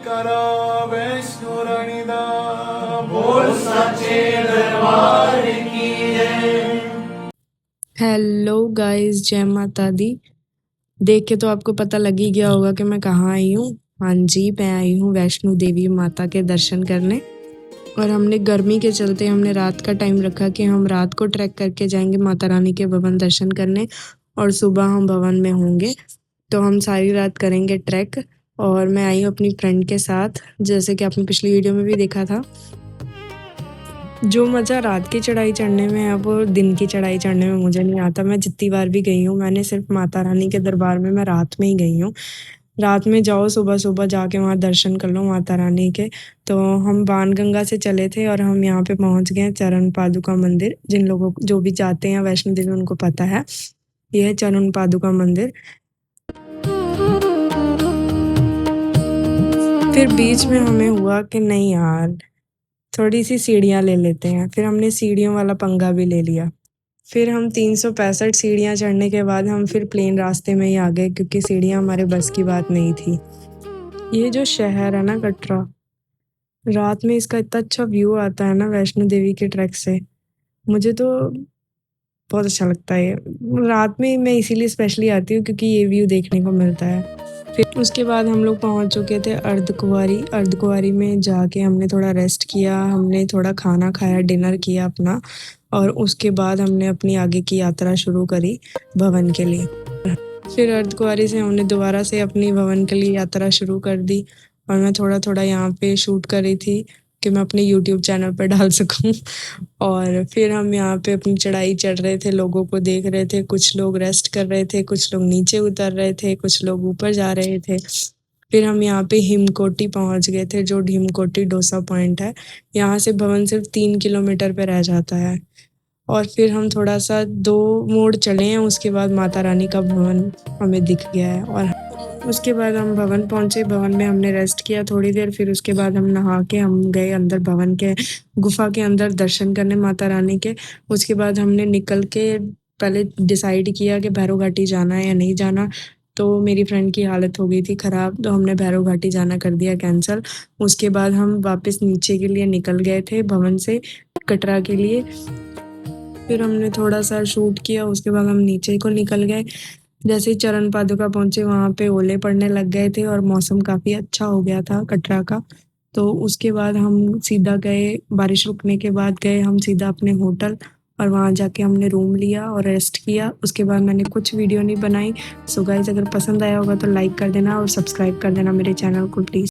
करा वैष्णो रानी दा बोल सच्चे दरबार की जय। हेलो गाइस, जय माता दी। देख के तो आपको पता लग ही गया होगा कि मैं कहाँ आई हूँ। हाँ जी, मैं आई हूँ वैष्णो देवी माता के दर्शन करने। और हमने गर्मी के चलते हमने रात का टाइम रखा कि हम रात को ट्रैक करके जाएंगे माता रानी के भवन दर्शन करने और सुबह हम भवन में होंगे। तो हम सारी रात करेंगे ट्रैक। और मैं आई हूँ अपनी फ्रेंड के साथ, जैसे कि आपने पिछली वीडियो में भी देखा था। जो मज़ा रात की चढ़ाई चढ़ने में है वो दिन की चढ़ाई चढ़ने में मुझे नहीं आता। मैं जितनी बार भी गई हूँ मैंने सिर्फ माता रानी के दरबार में मैं रात में ही गई हूँ। रात में जाओ, सुबह सुबह जाके वहाँ दर्शन कर लो माता रानी के। तो हम बाणगंगा से चले थे और हम यहाँ पे पहुँच गए चरण पादुका मंदिर। जिन लोगों जो भी जाते हैं वैष्णो देवी उनको पता है, यह है चरण पादुका मंदिर। फिर बीच में हमें हुआ कि नहीं यार, थोड़ी सी सीढ़ियाँ ले लेते हैं। फिर हमने सीढ़ियों वाला पंगा भी ले लिया। फिर हम 365 सीढ़ियाँ चढ़ने के बाद हम फिर प्लेन रास्ते में ही आ गए, क्योंकि सीढ़ियाँ हमारे बस की बात नहीं थी। ये जो शहर है ना कटरा, रात में इसका इतना अच्छा व्यू आता है ना वैष्णो देवी के ट्रैक से, मुझे तो बहुत अच्छा लगता है। रात में मैं इसीलिए स्पेशली आती हूँ क्योंकि ये व्यू देखने को मिलता है। फिर उसके बाद हम लोग पहुँच चुके थे अर्धकुंवारी। अर्धकुंवारी में जाके हमने थोड़ा रेस्ट किया, हमने थोड़ा खाना खाया, डिनर किया अपना। और उसके बाद हमने अपनी आगे की यात्रा शुरू करी भवन के लिए। फिर अर्धकुंवारी से हमने दोबारा से अपनी भवन के लिए यात्रा शुरू कर दी। और मैं थोड़ा थोड़ा यहाँ पे शूट कर रही थी कि मैं अपने यूट्यूब चैनल पर डाल सकूँ। और फिर हम यहाँ पे अपनी चढ़ाई चढ़ रहे थे, लोगों को देख रहे थे। कुछ लोग रेस्ट कर रहे थे, कुछ लोग नीचे उतर रहे थे, कुछ लोग ऊपर जा रहे थे। फिर हम यहाँ पे हिमकोटी पहुँच गए थे, जो हिमकोटी डोसा पॉइंट है। यहाँ से भवन सिर्फ 3 किलोमीटर पे रह जाता है। और फिर हम थोड़ा सा 2 मोड़ चले हैं, उसके बाद माता रानी का भवन हमें दिख गया है। और उसके बाद हम भवन पहुँचे, भवन में हमने रेस्ट किया थोड़ी देर। फिर उसके बाद हम नहा के हम गए अंदर भवन के गुफा के अंदर दर्शन करने माता रानी के। उसके बाद हमने निकल के पहले डिसाइड किया कि भैरव घाटी जाना है या नहीं जाना। तो मेरी फ्रेंड की हालत हो गई थी ख़राब, तो हमने भैरव घाटी जाना कर दिया कैंसिल। उसके बाद हम वापस नीचे के लिए निकल गए थे भवन से कटरा के लिए। फिर हमने थोड़ा सा शूट किया, उसके बाद हम नीचे को निकल गए। जैसे ही चरण पादुका पहुंचे वहाँ पे ओले पड़ने लग गए थे और मौसम काफ़ी अच्छा हो गया था कटरा का। तो उसके बाद हम सीधा गए, बारिश रुकने के बाद गए हम सीधा अपने होटल। और वहाँ जाके हमने रूम लिया और रेस्ट किया। उसके बाद मैंने कुछ वीडियो नहीं बनाई। सो गाइस, अगर पसंद आया होगा तो लाइक कर देना और सब्सक्राइब कर देना मेरे चैनल को प्लीज़।